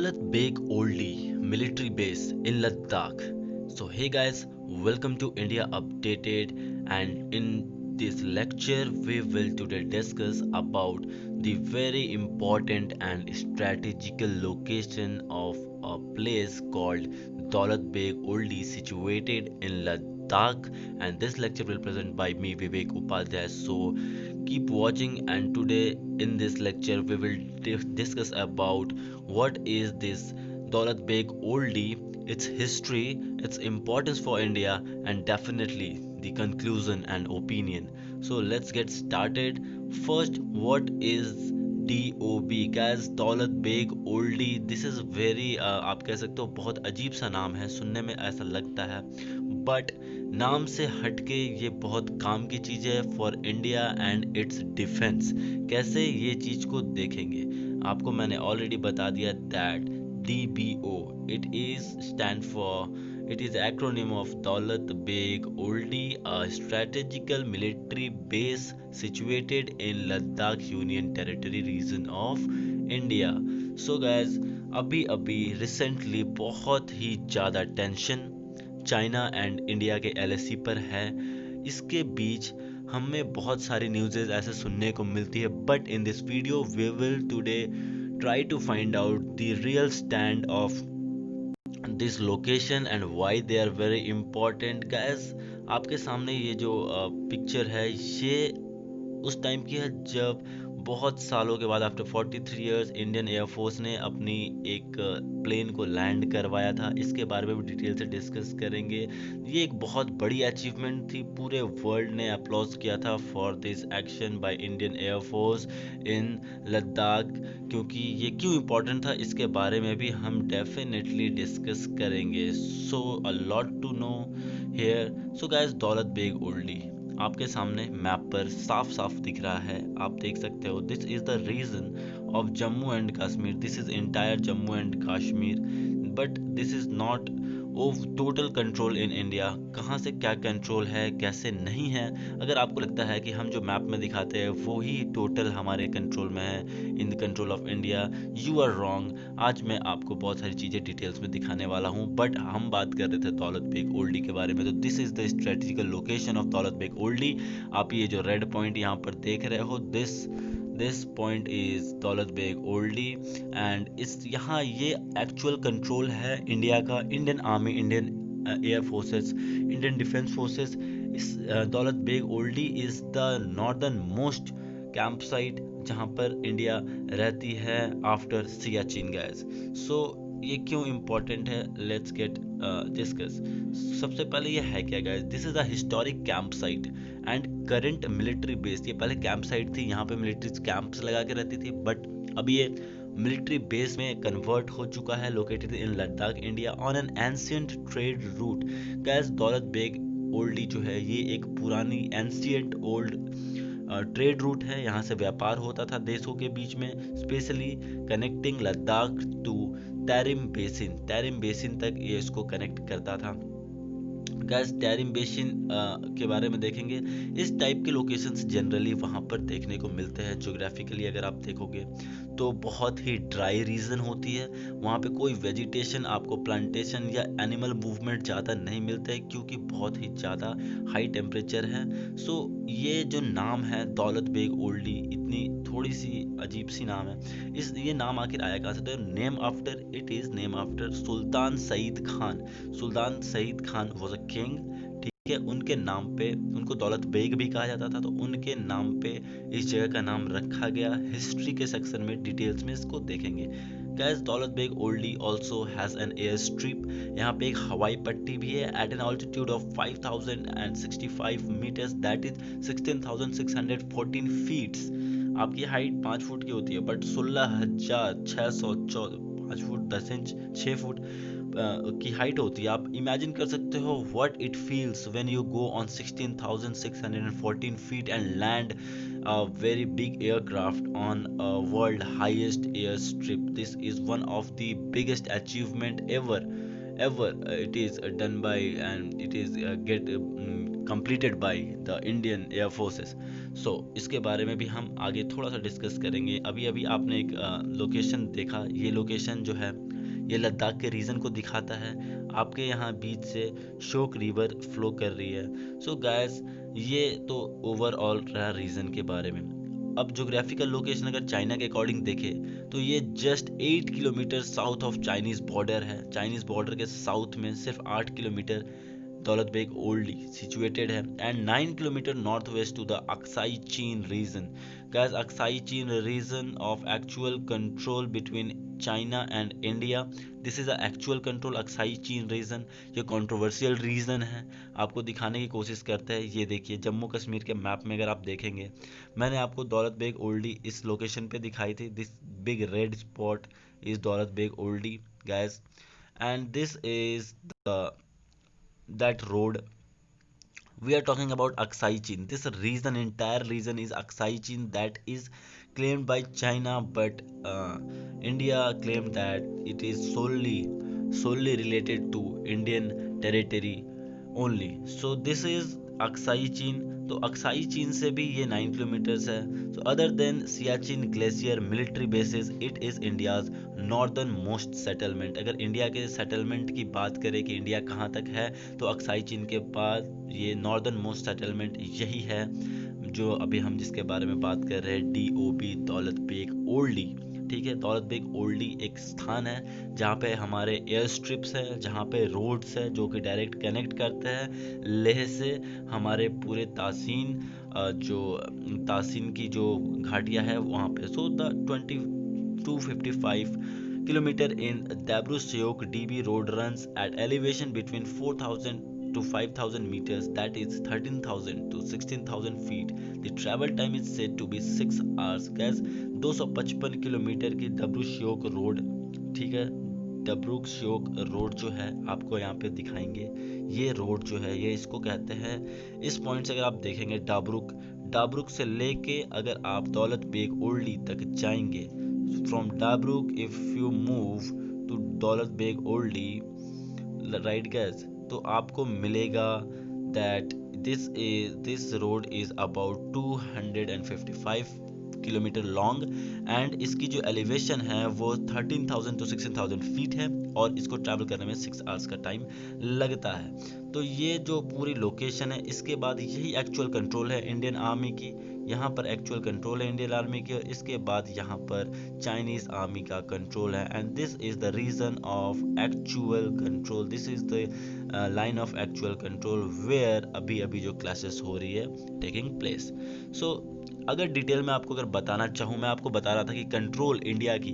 Daulat Beg Oldie military base in Ladakh. So, hey guys, welcome to India Updated. And in this lecture, we will today discuss about the very important and strategical location of a place called Daulat Beg Oldie situated in Ladakh. And this lecture will present by me, Vivek Upadhyay. So, keep watching, and today in this lecture we will discuss about what is this Daulat Beg Oldie, its history, its importance for India, and definitely the conclusion and opinion. So let's get started. First, what is DOB? Guys, Daulat Beg Oldie, this is very, आप कह सकते हो बहुत अजीब सा नाम है, सुनने में ऐसा लगता है, बट नाम से हटके ये बहुत काम की चीज़ है for India and it's defence. कैसे ये चीज़ को देखेंगे, आपको मैंने ऑलरेडी बता दिया that DBO, it is stand for, it is acronym of Daulat Beg Oldie, a strategical military base situated in Ladakh Union Territory region of India. So guys, अभी अभी रिसेंटली बहुत ही ज़्यादा टेंशन चाइना एंड इंडिया के LAC पर है। इसके बीच हमें बहुत सारी न्यूज़ेस ऐसे सुनने को मिलती है, but in this video we will today try to find out the real stand of this location and why they are very important guys। आपके सामने ये जो पिक्चर है, ये उस टाइम की है जब बहुत सालों के बाद आफ्टर 43 इयर्स इंडियन एयरफोर्स ने अपनी एक प्लेन को लैंड करवाया था। इसके बारे में भी डिटेल से डिस्कस करेंगे। ये एक बहुत बड़ी अचीवमेंट थी, पूरे वर्ल्ड ने अप्लॉज किया था for this action by Indian air force in Ladakh. क्योंकि ये क्यों इम्पोर्टेंट था, इसके बारे में भी हम डेफिनेटली डिस्कस करेंगे। So a lot to know here. So guys, Daulat Beg Oldi आपके सामने मैप पर साफ साफ दिख रहा है, आप देख सकते हो। This is the region of Jammu and Kashmir, this is entire Jammu and Kashmir, but this is not of total control in India. कहाँ से क्या कंट्रोल है, कैसे नहीं है। अगर आपको लगता है कि हम जो मैप में दिखाते हैं वो ही टोटल हमारे कंट्रोल में है, in the control of India, you are wrong. आज मैं आपको बहुत सारी चीज़ें डिटेल्स में दिखाने वाला हूँ, बट हम बात कर रहे थे दौलत बेग ओल्डी के बारे में। तो this is the strategical location of दौलत बेग ओल्डी। आप ये जो रेड पॉइंट यहाँ पर देख रहे हो, this point is Daulat Beg Oldi, and इस यहाँ ये एक्चुअल कंट्रोल है इंडिया का, Indian army, Indian air forces, Indian defence forces. इस Daulat Beg Oldi is the northern most camp site जहाँ पर इंडिया रहती है आफ्टर सियाचिन गैस। सो ये क्यों इम्पोर्टेंट है, लेट्स गेट डिस्कस। सबसे पहले ये है क्या guys, this is a historic camp site and current military base. ये पहले कैंप साइट थी, यहाँ पे मिलिट्री कैंप्स लगा के रहती थी, बट अब ये मिलिट्री बेस में कन्वर्ट हो चुका है, located in Ladakh India on an ancient trade route. Gas, Daulat Beg Oldi जो है ये एक पुरानी एंशियंट ओल्ड ट्रेड रूट है। यहाँ से व्यापार होता था देशों के बीच में, specially connecting Ladakh to Tarim basin तक ये इसको कनेक्ट करता था। गैस, तैरिम बेसिन के बारे में देखेंगे। इस टाइप के लोकेशंस जनरली वहाँ पर देखने को मिलते हैं। ज्योग्राफिकली अगर आप देखोगे तो बहुत ही ड्राई रीजन होती है, वहाँ पे कोई वेजिटेशन, आपको प्लांटेशन या एनिमल मूवमेंट ज़्यादा नहीं मिलते हैं, क्योंकि बहुत ही ज़्यादा हाई टेम्परेचर है। सो ये जो नाम है दौलत बेग ओल्डी, इतनी थोड़ी सी अजीब सी नाम है। ये नाम आखिर आया कहाँ से? तो name after, it is name after Sultan Said Khan. Sultan Said Khan was a king, ठीक है। उनके नाम पे, उनको दौलत बेग भी कहा जाता था, तो उनके नाम पे इस जगह का नाम रखा गया। हिस्ट्री के सेक्शन में डिटेल्स में इसको देखेंगे। Guys, Daulat Beg Oldi also has an air strip. यहाँ पे एक हवाई पट्टी भी है at an altitude of 5065 metres, that is 16,614 feets. आपकी हाइट 5 फुट की होती है, बट 16,614, 5 फुट 10 इंच, 6 फुट की हाइट होती है। आप इमेजिन कर सकते हो what it feels when you go on 16,614 feet and land a very big aircraft on a world highest airstrip. This is one of the biggest achievement ever. It is done by, and it is get completed by the Indian Air Forces. So इसके बारे में भी हम आगे थोड़ा सा discuss करेंगे। अभी अभी आपने एक लोकेशन देखा, ये लोकेशन जो है ये लद्दाख के रीजन को दिखाता है। आपके यहाँ बीच से शोक रिवर फ्लो कर रही है। सो गाइस, ये तो ओवरऑल रहा रीजन के बारे में। अब ज्योग्राफिकल लोकेशन अगर चाइना के अकॉर्डिंग देखें तो ये just 8 kilometre south of Chinese border है। चाइनीज बॉर्डर के साउथ में सिर्फ 8 किलोमीटर दौलत बेग ओल्डी सिचुएटेड है, and 9 kilometre north west to the Aksai Chin region. Guys, Aksai Chin region of actual control between China and India. This is a actual control Aksai Chin region. ये controversial region है, आपको दिखाने की कोशिश करते हैं। ये देखिए, जम्मू कश्मीर के मैप में अगर आप देखेंगे, मैंने आपको दौलत बेग ओल्डी इस लोकेशन पे दिखाई थी। This big red spot is Daulat Beg Oldi guys, and this is the that road we are talking about. Aksai Chin, this region, entire region is Aksai Chin, that is claimed by China, but India claimed that it is solely related to Indian territory only. So this is Aksai Chin. तो Aksai चीन से भी ये 9 kilometres है। So other than Siachen glacier military bases, it is India's northern most settlement. अगर India के settlement की बात करें कि इंडिया कहाँ तक है, तो अक्साई चीन के बाद ये नॉर्दर्न मोस्ट सेटलमेंट यही है, जो अभी हम जिसके बारे में बात कर रहे हैं, DOB दौलत बेग ओल्डी। ठीक है, दौलत बेग ओल्डी एक स्थान है जहाँ पे हमारे एयर स्ट्रिप्स है, जहाँ पे रोड्स है जो कि डायरेक्ट कनेक्ट करते हैं लेह से हमारे पूरे तासीन, जो तासीन की जो घाटियाँ है वहाँ पे। So the 2255 kilometre in Darbuk Shyok DB road runs at elevation between 4000 to 5000 meters, that is 13,000 to 16,000 feet. The travel time is said to be 6 hours. Gas 255 kilometre की डब्रू श्योक रोड, ठीक है, डब्रू श्योक रोड जो है आपको यहाँ पे दिखाएंगे। ये रोड जो है ये इसको कहते हैं, इस पॉइंट से अगर आप देखेंगे डाबरुक से लेके अगर आप दौलत बेग ओल्डी तक जाएंगे, from Darbuk if you move to Daulat Beg Oldi, right guys, तो आपको मिलेगा that this road is about 255 kilometre long, and इसकी जो एलिवेशन है वो 13,000 to 16,000 फीट है, और इसको ट्रैवल करने में 6 आवर्स का टाइम लगता है। तो ये जो पूरी लोकेशन है, इसके बाद यही एक्चुअल कंट्रोल है इंडियन आर्मी की, यहाँ पर एक्चुअल कंट्रोल है इंडियन आर्मी की, और इसके बाद यहाँ पर चाइनीज आर्मी का कंट्रोल है, and this is the region of actual control, this is the line of actual control where अभी अभी जो क्लासेस हो रही है टेकिंग प्लेस। सो अगर डिटेल में आपको अगर बताना चाहूँ, मैं आपको बता रहा था कि कंट्रोल इंडिया की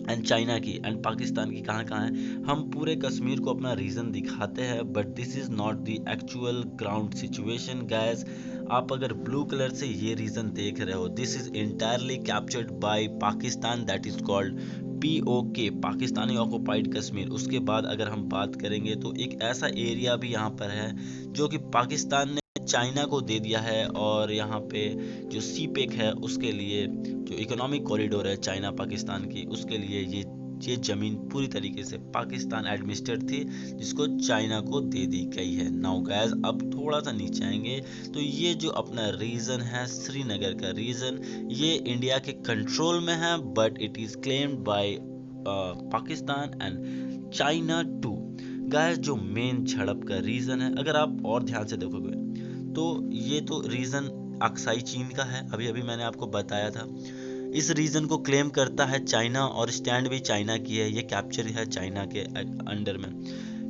एंड चाइना की एंड पाकिस्तान की कहाँ कहाँ है। हम पूरे कश्मीर को अपना रीजन दिखाते हैं, but this is not the actual ground situation guys. आप अगर ब्लू कलर से ये रीजन देख रहे हो, this is entirely captured by Pakistan, that is called POK, Pakistani occupied Kashmir. उसके बाद अगर हम बात करेंगे तो एक ऐसा एरिया भी यहाँ पर है जो कि पाकिस्तान ने चाइना को दे दिया है, और यहाँ पे जो CPEC है उसके लिए, जो इकोनॉमिक कॉरिडोर है चाइना पाकिस्तान की, उसके लिए ये जमीन पूरी तरीके से पाकिस्तान एडमिनिस्ट्रेट थी, जिसको चाइना को दे दी गई है। नाउ गाइस, अब थोड़ा सा नीचे आएंगे तो ये जो अपना रीजन है श्रीनगर का रीजन, ये इंडिया के कंट्रोल में है, but it is claimed by Pakistan and China too. Guys, जो मेन झड़प का रीजन है, अगर आप और ध्यान से देखोगे तो ये तो रीजन अक्साई चीन का है, अभी अभी मैंने आपको बताया था। इस रीजन को क्लेम करता है चाइना, और स्टैंड भी चाइना की है, ये कैप्चर है चाइना के अंडर में।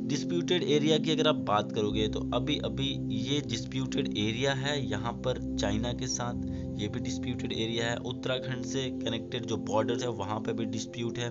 डिस्प्यूटेड एरिया की अगर आप बात करोगे तो अभी अभी ये डिस्प्यूटेड एरिया है यहाँ पर चाइना के साथ, ये भी डिस्प्यूटेड एरिया है। उत्तराखंड से कनेक्टेड जो बॉर्डर है वहाँ पे भी डिस्प्यूट है,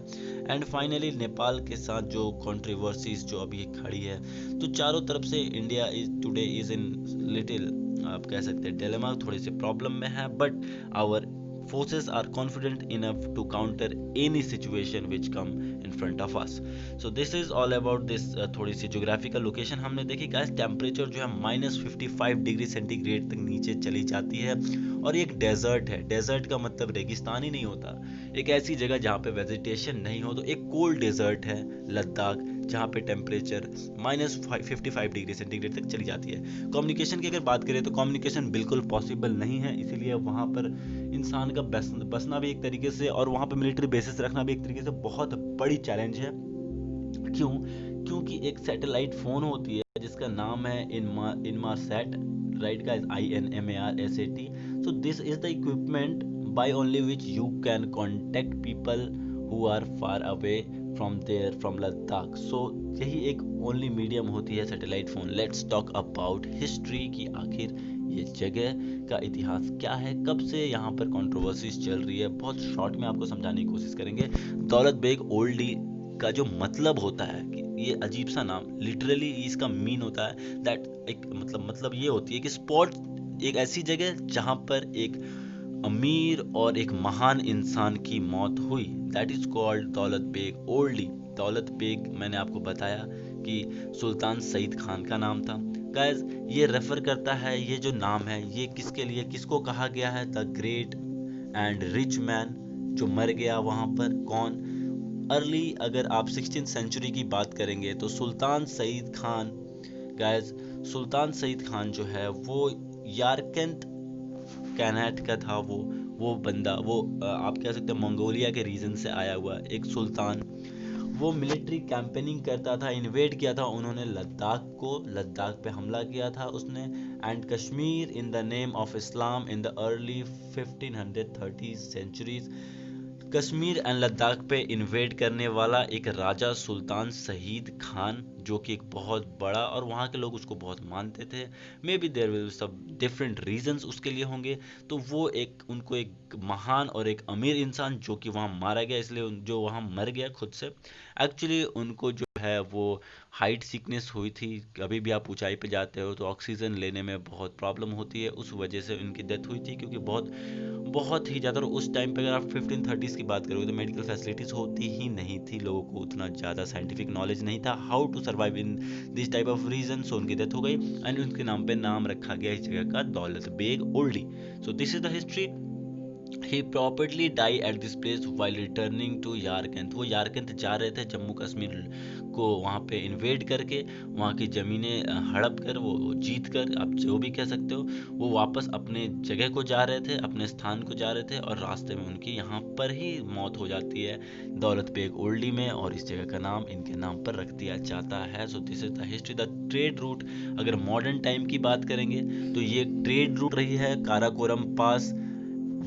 एंड फाइनली नेपाल के साथ जो कंट्रोवर्सीज जो अभी खड़ी है। तो चारों तरफ से India is today is in little, आप कह सकते हैं डिलेमा, थोड़ी सी प्रॉब्लम में है, but our forces are confident enough to counter any situation which come in front of us. So this is all about this थोड़ी सी ज्योग्राफिकल लोकेशन हमने देखी। गाइस, टेम्परेचर जो है -55 डिग्री सेंटीग्रेड तक नीचे चली जाती है, और ये एक डेजर्ट है। डेजर्ट का मतलब रेगिस्तान ही नहीं होता, एक ऐसी जगह जहाँ पे वेजिटेशन नहीं हो। तो एक कोल्ड डेजर्ट है लद्दाख, जहाँ पे टेम्परेचर -55 डिग्री सेंटीग्रेड तक चली जाती है। कम्युनिकेशन की अगर बात करें तो कम्युनिकेशन बिल्कुल पॉसिबल नहीं है, इसीलिए वहाँ पर इंसान का बसना भी एक तरीके से, और वहाँ पे मिलिट्री बेसिस रखना भी एक तरीके से बहुत बड़ी चैलेंज है। क्यों? क्योंकि एक सैटेलाइट फोन होती है जिसका नाम है Inmarsat, right guys, INMARSAT. So this is the equipment by only which you can contact people who are far away from Ladakh. So यही एक ओनली मीडियम होती है satellite phone. Let's talk about history कि आखिर ये जगह का इतिहास क्या है, कब से यहाँ पर कंट्रोवर्सीज चल रही है. बहुत शॉर्ट में आपको समझाने की कोशिश करेंगे. दौलत बेग ओल्डी का जो मतलब होता है कि ये अजीब सा नाम, लिटरली इसका मीन होता है दैट, एक मतलब ये होती है कि स्पॉट, एक ऐसी जगह जहां पर एक अमीर और एक महान इंसान की मौत हुई. दैट इज कॉल्ड दौलत बेग ओल्डी. दौलत बेग मैंने आपको बताया कि सुल्तान सईद खान का नाम था. गाइस, ये रेफर करता है, ये जो नाम है ये किसके लिए, किसको कहा गया है? The great and rich man जो मर गया वहां पर. कौन? अर्ली, अगर आप 16th सेंचुरी की बात करेंगे तो सुल्तान सईद खान, गाइस, सुल्तान सईद खान जो है वो यारकंत कैनाट का था. वो बंदा, वो आप कह सकते हैं मंगोलिया के रीजन से आया हुआ एक सुल्तान. वो मिलिट्री कैंपेनिंग करता था, इन्वेड किया था उन्होंने लद्दाख पे हमला किया था उसने. And Kashmir in the name of Islam in the early 1530 centuries. Kashmir and Ladakh पे इन्वेड करने वाला एक राजा सुल्तान सईद खान, जो कि एक बहुत बड़ा, और वहाँ के लोग उसको बहुत मानते थे. मे बी देयर विल सब डिफरेंट रीजंस उसके लिए होंगे. तो वो उनको एक महान और एक अमीर इंसान जो कि वहाँ मारा गया, इसलिए जो वहाँ मर गया खुद से, एक्चुअली उनको जो है वो हाइट सिकनेस हुई थी. कभी भी आप ऊंचाई पे जाते हो तो ऑक्सीजन लेने में बहुत प्रॉब्लम होती है, उस वजह से उनकी डेथ हुई थी. क्योंकि बहुत बहुत ही ज़्यादा, और उस टाइम पे अगर आप 1530s की बात करोगे तो मेडिकल फैसिलिटीज़ होती ही नहीं थी, लोगों को उतना ज़्यादा साइंटिफिक नॉलेज नहीं था how to survive in this type of region. So उनकी डेथ हो गई एंड उनके नाम पे नाम रखा गया इस जगह का Daulat Beg Oldi. So this is the history. He probably died at this place while returning to Yarkand. वो यारकंद जा रहे थे जम्मू कश्मीर को वहाँ पे इन्वेड करके, वहाँ की ज़मीनें हड़प कर, वो जीत कर, आप जो भी कह सकते हो, वो वापस अपने जगह को जा रहे थे, अपने स्थान को जा रहे थे, और रास्ते में उनकी यहाँ पर ही मौत हो जाती है दौलत बेग ओल्डी में, और इस जगह का नाम इनके नाम पर रख दिया जाता है. सो this is the history. The trade route, अगर मॉडर्न टाइम की बात करेंगे तो ये ट्रेड रूट रही है. काराकोरम पास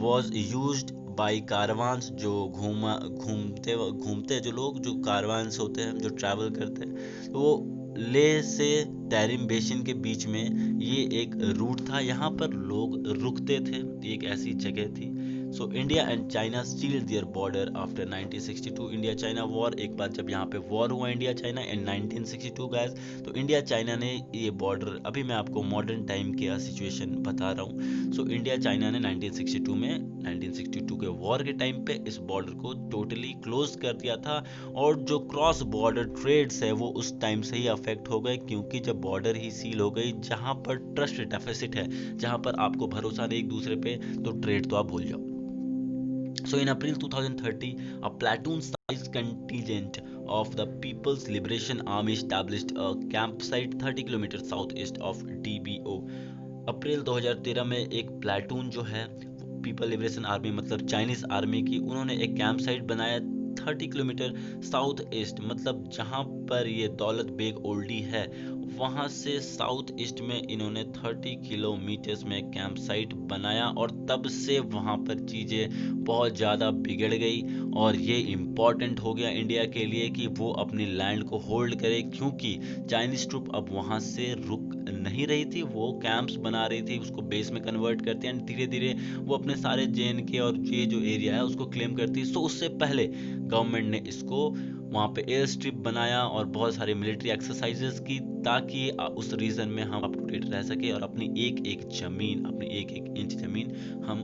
was used by caravans, जो घूमते जो लोग, जो कारवान्स होते हैं, जो ट्रैवल करते हैं, तो वो लेह से टैरिम बेसिन के बीच में ये एक रूट था. यहाँ पर लोग रुकते थे, एक ऐसी जगह थी. So India and China sealed their border after 1962 India China war. एक बार जब यहाँ पे वॉर हुआ इंडिया चाइना इन 1962 गाइस, तो इंडिया चाइना ने ये बॉर्डर, अभी मैं आपको मॉडर्न टाइम के सिचुएशन बता रहा हूँ. सो इंडिया चाइना ने 1962 के वॉर के टाइम पे इस बॉर्डर को टोटली क्लोज कर दिया था. और जो क्रॉस बॉर्डर ट्रेड्स है वो उस टाइम से ही अफेक्ट हो गए, क्योंकि जब बॉर्डर ही सील हो गई, जहाँ पर ट्रस्ट डेफिसिट है, जहाँ पर आपको भरोसा नहीं एक दूसरे पे, तो ट्रेड तो आप भूल जाओ. So in April 2030, a platoon-sized contingent of the People's Liberation Army established a campsite 30 kilometre southeast of DBO. अप्रैल 2013 में एक प्लाटून जो है, पीपल लिबरेशन आर्मी मतलब चाइनीज आर्मी की, उन्होंने एक कैंप साइट बनाया 30 किलोमीटर साउथ ईस्ट, मतलब जहाँ पर ये दौलत बेग ओल्डी है वहाँ से साउथ ईस्ट में इन्होंने 30 किलोमीटर्स में कैंप साइट बनाया. और तब से वहाँ पर चीज़ें बहुत ज़्यादा बिगड़ गई, और ये इम्पॉर्टेंट हो गया इंडिया के लिए कि वो अपनी लैंड को होल्ड करे, क्योंकि चाइनीज ट्रूप अब वहाँ से रुक नहीं रही थी, वो कैंप्स बना रही थी, उसको बेस में कन्वर्ट करते हैं, धीरे धीरे वो अपने सारे JNK और ये जो एरिया है उसको क्लेम करती है. सो उससे पहले गवर्नमेंट ने इसको वहाँ पे एयर स्ट्रिप बनाया और बहुत सारी मिलिट्री एक्सरसाइजेस की, ताकि उस रीजन में हम अप टू डेट रह सके और अपनी एक एक जमीन, अपनी एक एक इंच जमीन हम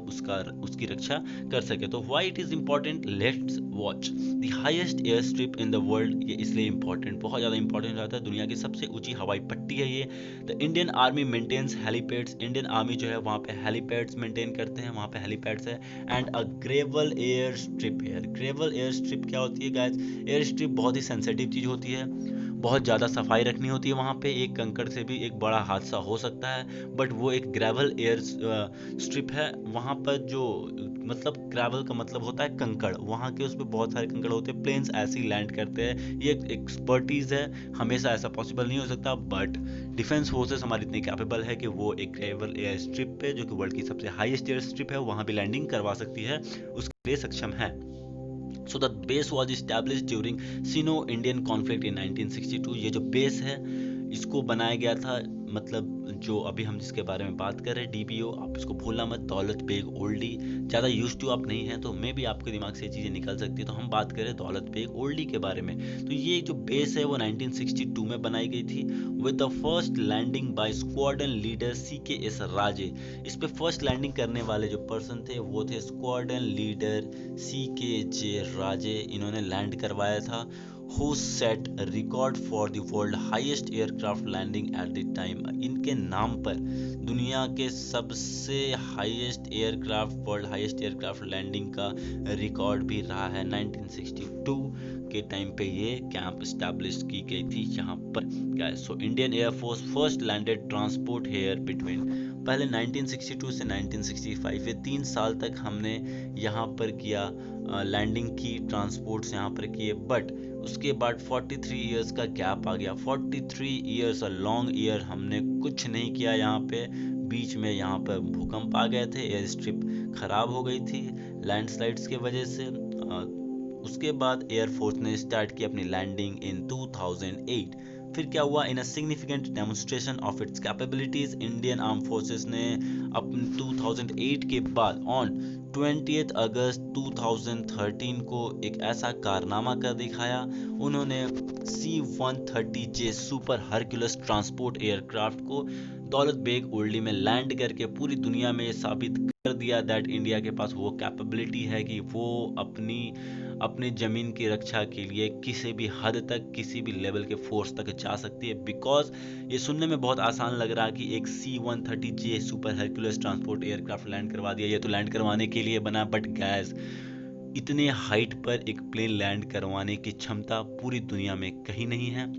उसकी रक्षा कर सके. तो why it is important, let's watch. The highest air strip in the world, ये इसलिए इम्पोर्टेंट, बहुत ज़्यादा इंपॉर्टेंट रहता है, दुनिया की सबसे ऊंची हवाई पट्टी है ये. The Indian army maintains helipads, Indian army जो है वहाँ पे हेलीपैड्स मेंटेन करते हैं, वहाँ पे हेलीपैड्स है. And a gravel air strip है. ग्रेवल एयर स्ट्रिप क्या होती है गाइस? एयर स्ट्रिप बहुत ही सेंसिटिव चीज़ होती है, बहुत ज़्यादा सफाई रखनी होती है वहाँ पे, एक कंकड़ से भी एक बड़ा हादसा हो सकता है। बट वो एक ग्रेवल एयर स्ट्रिप है वहाँ पर, जो मतलब ग्रेवल का मतलब होता है कंकड़, वहाँ के उस पर बहुत सारे कंकड़ होते हैं, प्लेन्स ऐसे ही लैंड करते हैं। ये एक एक्सपर्टीज है, हमेशा ऐसा पॉसिबल नहीं हो सकता, बट डिफेंस फोर्सेस हमारी इतनी कैपेबल है कि वो एक ग्रेवल एयर स्ट्रिप पे, जो कि वर्ल्ड की सबसे हाईएस्ट एयर स्ट्रिप है, वहाँ भी लैंडिंग करवा सकती है, उसके लिए सक्षम है। So the base was establish during synonym Indian conflict in 1962। ये जो बेस है इसको बनाया गया था, मतलब जो अभी हम जिसके बारे में बात कर रहे हैं डीबीओ, आप इसको भूलना मत, दौलत बेग ओल्डी। ज़्यादा यूज टू आप नहीं है तो मे भी आपके दिमाग से ये चीज़ें निकल सकती है, तो हम बात करें दौलत बेग ओल्डी के बारे में। तो ये जो बेस है वो 1962 में बनाई गई थी, with the first landing by squadron leader CKS Raje. इस पे फर्स्ट लैंडिंग करने वाले जो पर्सन थे वो थे स्क्वाड्रन लीडर CKJ राजे। इन्होंने लैंड करवाया था, who set a record for the world highest aircraft landing at the time। इनके नाम पर दुनिया के सबसे highest aircraft, world highest aircraft landing का रिकॉर्ड भी रहा है। 1962 के टाइम पे ये कैंप स्टैब्लिश की गई थी यहाँ पर guys. So Indian air force first landed transport here between, पहले 1962 से 1965 ये 3 साल तक हमने यहाँ पर किया लैंडिंग की, ट्रांसपोर्ट्स यहाँ पर किए, बट उसके बाद 43 इयर्स का गैप आ गया। 43 इयर्स अ लॉन्ग ईयर हमने कुछ नहीं किया यहाँ पे। बीच में यहाँ पर भूकंप आ गए थे, एयर स्ट्रिप खराब हो गई थी लैंडस्लाइड्स की वजह से। उसके बाद एयरफोर्स ने स्टार्ट की अपनी लैंडिंग इन 2008। फिर क्या हुआ, in a significant demonstration of its capabilities, Indian arm forces ने अपने 2008 के बाद ऑन 20 अगस्त 2013 को एक ऐसा कारनामा कर दिखाया। उन्होंने C-130J super Hercules transport aircraft को दौलत बेग ओल्डी में लैंड करके पूरी दुनिया में साबित कर दिया दैट इंडिया के पास वो कैपेबिलिटी है कि वो अपनी ज़मीन की रक्षा के लिए किसी भी हद तक, किसी भी लेवल के फोर्स तक जा सकती है। बिकॉज ये सुनने में बहुत आसान लग रहा है कि एक C-130J super Hercules transport aircraft land करवा दिया, ये तो लैंड करवाने के लिए बना, बट गैस इतने हाइट पर एक प्लेन लैंड करवाने की क्षमता पूरी दुनिया में कहीं नहीं है,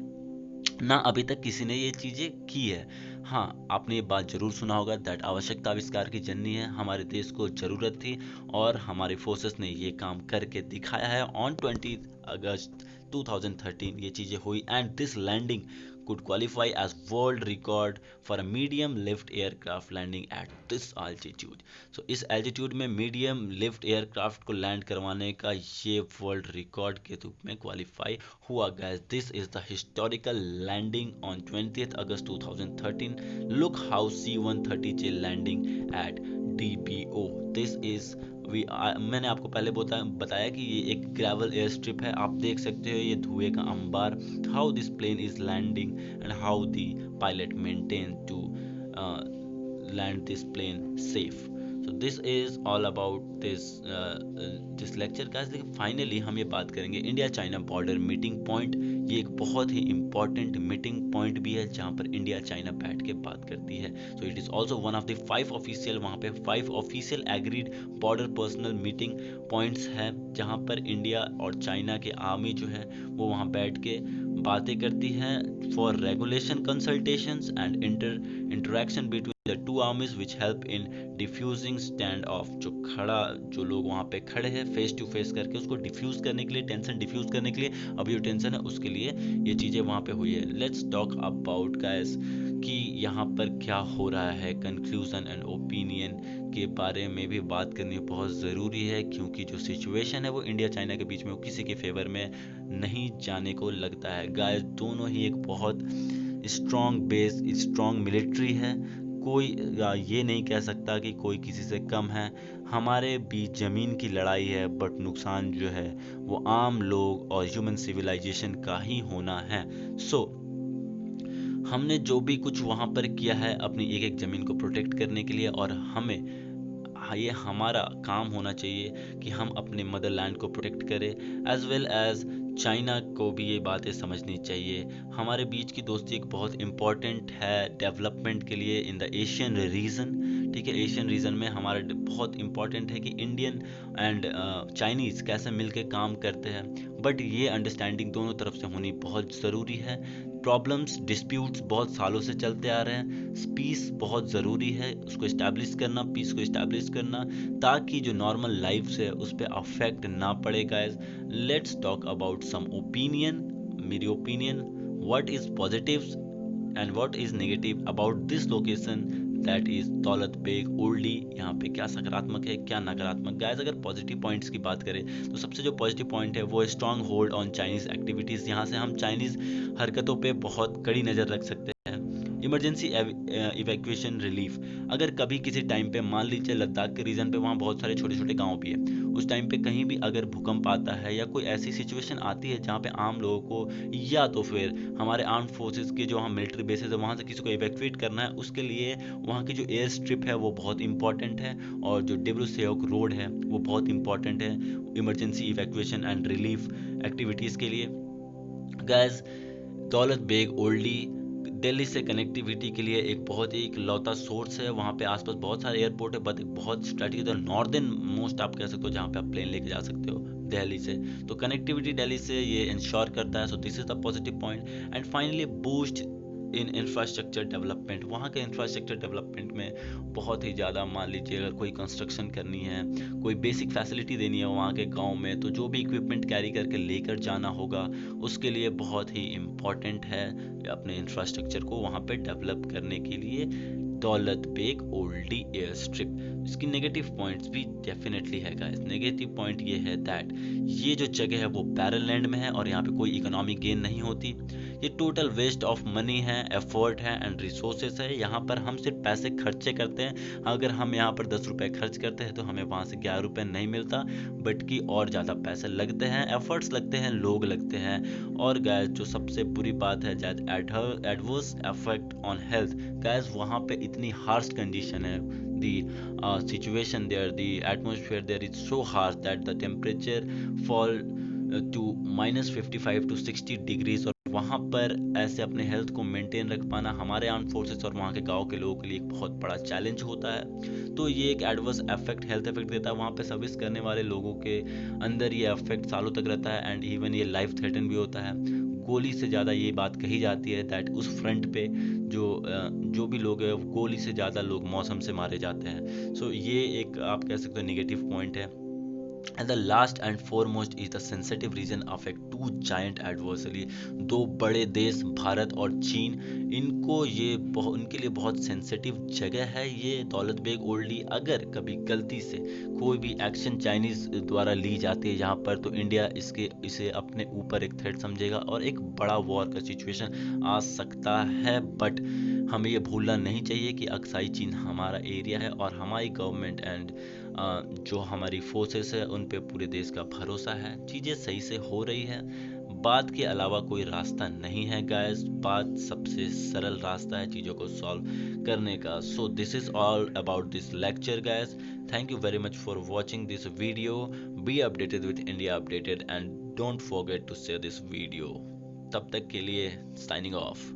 ना अभी तक किसी ने ये चीज़ें की है। हाँ, आपने ये बात जरूर सुना होगा दैट आवश्यकता आविष्कार की जननी है, हमारे देश को ज़रूरत थी और हमारे फोर्सेस ने ये काम करके दिखाया है। ऑन 20 अगस्त 2013 ये चीज़ें हुई and this landing could qualify as world record for a medium lift aircraft landing at this altitude। so इस altitude में medium lift aircraft को लैंड करवाने का ये वर्ल्ड रिकॉर्ड के रूप में क्वालिफाई हुआ guys। this is the historical landing on 20th August 2013। look how C-130J landing at DBO। this is मैंने आपको पहले बताया कि ये एक ग्रेवल एयर स्ट्रिप है, आप देख सकते हो ये धुएं का अंबार। How this plane is landing and how the pilot maintain to land this plane safe. so this is all about this lecture guys। लेकिन फाइनली हम ये बात करेंगे India China border meeting point. ये एक बहुत ही इंपॉर्टेंट मीटिंग पॉइंट भी है जहाँ पर इंडिया चाइना बैठ के बात करती है। So it is also one of the 5 official, वहाँ पे 5 official agreed border personal meeting points है जहाँ पर इंडिया और चाइना के आर्मी जो है वो वहाँ बैठ के बातें करती है for regulation consultations and interaction between the two armies which help in diffusing stand off. जो लोग वहाँ पे खड़े हैं फेस टू फेस करके उसको डिफ्यूज करने के लिए, टेंशन डिफ्यूज करने के लिए, अभी जो टेंशन है उसके लिए ये चीज़ें वहाँ पे हुई है। लेट्स टॉक अबाउट गाइस कि यहाँ पर क्या हो रहा है, कंक्लूजन एंड ओपिनियन के बारे में भी बात करनी बहुत ज़रूरी है क्योंकि जो सिचुएशन है वो इंडिया चाइना के बीच में वो किसी के फेवर में नहीं जाने को लगता है गाइस। दोनों ही एक बहुत स्ट्रॉन्ग बेस, स्ट्रॉन्ग मिलिट्री है, कोई ये नहीं कह सकता कि कोई किसी से कम है। हमारे बीच ज़मीन की लड़ाई है बट नुकसान जो है वो आम लोग और ह्यूमन सिविलाइजेशन का ही होना है। सो हमने जो भी कुछ वहाँ पर किया है अपनी एक एक ज़मीन को प्रोटेक्ट करने के लिए, और हमें ये हमारा काम होना चाहिए कि हम अपने मदरलैंड को प्रोटेक्ट करें, एज वेल एज चाइना को भी ये बातें समझनी चाहिए। हमारे बीच की दोस्ती एक बहुत इम्पॉर्टेंट है डेवलपमेंट के लिए इन द एशियन रीजन। ठीक है, एशियन रीजन में हमारा बहुत इम्पॉर्टेंट है कि इंडियन एंड चाइनीज़ कैसे मिलके काम करते हैं, बट ये अंडरस्टैंडिंग दोनों तरफ से होनी बहुत ज़रूरी है। प्रॉब्लम्स डिस्प्यूट्स बहुत सालों से चलते आ रहे हैं, पीस बहुत ज़रूरी है, उसको इस्टेब्लिश करना, पीस को इस्टेब्लिश करना, ताकि जो नॉर्मल लाइफ है उस पर अफेक्ट ना पड़े। Guys, let's talk about some opinion, मेरी opinion, what is positives and what is negative about this location, that is Daulat Beg Oldi. यहाँ पे क्या सकारात्मक है, क्या नकारात्मक। गाइस, अगर पॉजिटिव पॉइंट्स की बात करें तो सबसे जो पॉजिटिव पॉइंट है वो strong hold on Chinese activities. यहाँ से हम चाइनीज़ हरकतों पे बहुत कड़ी नज़र रख सकते हैं। इमरजेंसी इवैक्यूएशन रिलीफ, अगर कभी किसी टाइम पे मान लीजिए लद्दाख के रीजन पे वहाँ बहुत सारे छोटे छोटे गांव भी है, उस टाइम पे कहीं भी अगर भूकंप आता है या कोई ऐसी सिचुएशन आती है जहाँ पे आम लोगों को या तो फिर हमारे आर्म्ड फोर्सेस के जो हम मिलिट्री बेसिस है वहाँ से किसी को इवैक्यूएट करना है, उसके लिए वहाँ की जो एयर स्ट्रिप है वो बहुत इंपॉर्टेंट है, और जो डिब्रू सेवक रोड है वो बहुत इंपॉर्टेंट है emergency evacuation and relief activities के लिए। गैस, दौलत बेग ओल्डी दिल्ली से कनेक्टिविटी के लिए एक बहुत ही इकलौता सोर्स है। वहाँ पे आसपास बहुत सारे एयरपोर्ट है, बट एक बहुत स्ट्रेटेजिक नॉर्दर्न मोस्ट आप कह सकते हो जहाँ पे आप प्लेन लेके जा सकते हो दिल्ली से। तो कनेक्टिविटी दिल्ली से ये इंश्योर करता है। सो this is the positive point. And finally boost in infrastructure development, वहाँ के इंफ्रास्ट्रक्चर डेवलपमेंट में बहुत ही ज़्यादा, मान लीजिए अगर कोई कंस्ट्रक्शन करनी है, कोई बेसिक फैसिलिटी देनी है वहाँ के गांव में, तो जो भी इक्विपमेंट कैरी करके लेकर जाना होगा उसके लिए बहुत ही इम्पॉर्टेंट है अपने इंफ्रास्ट्रक्चर को वहाँ पे डेवलप करने के लिए दौलत बेग ओल्डी एयर स्ट्रिप। इसकी नेगेटिव पॉइंट्स भी डेफिनेटली है गाइस। नेगेटिव पॉइंट ये है दैट ये जो जगह है वो बैरल लैंड में है और यहाँ पे कोई इकोनॉमिक गेन नहीं होती। ये टोटल वेस्ट ऑफ मनी है, एफर्ट है एंड रिसोर्सेस है। यहाँ पर हम सिर्फ पैसे खर्चे करते हैं। अगर हम यहाँ पर 10 रुपए खर्च करते हैं तो हमें वहाँ से 11 रुपए नहीं मिलता, बट कि और ज़्यादा पैसे लगते हैं, एफर्ट्स लगते हैं, लोग लगते हैं। और गैस, जो सबसे बुरी बात है adverse effect on health. Gas, वहाँ पे इतनी हार्श कंडीशन है, the situation there, the atmosphere there is so harsh that the temperature fall to -55 to 60 degrees. और वहाँ पर ऐसे अपने हेल्थ को मेंटेन रख पाना हमारे आर्म फोर्सेस और वहाँ के गांव के लोगों के लिए एक बहुत बड़ा चैलेंज होता है। तो ये एक एडवर्स इफेक्ट, हेल्थ इफेक्ट देता है। वहाँ पे सर्विस करने वाले लोगों के अंदर ये इफेक्ट सालों तक रहता है एंड इवन ये लाइफ थ्रेटन भी होता है। गोली से ज़्यादा ये बात कही जाती है दैट उस फ्रंट पे जो भी लोग हैं, गोली से ज़्यादा लोग मौसम से मारे जाते हैं। सो ये एक आप कह सकते हो नेगेटिव पॉइंट है। And the last and foremost is the sensitive region affect two giant adversely। दो बड़े देश भारत और चीन, इनको ये उनके लिए बहुत सेंसिटिव जगह है ये दौलत बेग ओल्डी। अगर कभी गलती से कोई भी एक्शन चाइनीज द्वारा ली जाती है यहाँ पर, तो इंडिया इसे अपने ऊपर एक थ्रेट समझेगा और एक बड़ा वॉर का सिचुएशन आ सकता है। बट हमें ये भूलना नहीं चाहिए कि अक्साई चीन हमारा एरिया है और हमारी गवर्नमेंट एंड जो हमारी फोर्सेस है उन पे पूरे देश का भरोसा है। चीज़ें सही से हो रही है, बात के अलावा कोई रास्ता नहीं है गाइस। बात सबसे सरल रास्ता है चीज़ों को सॉल्व करने का। So this is all about this lecture guys. Thank you very much for watching this video. Be updated with India updated and don't forget to share this video. तब तक के लिए साइनिंग ऑफ।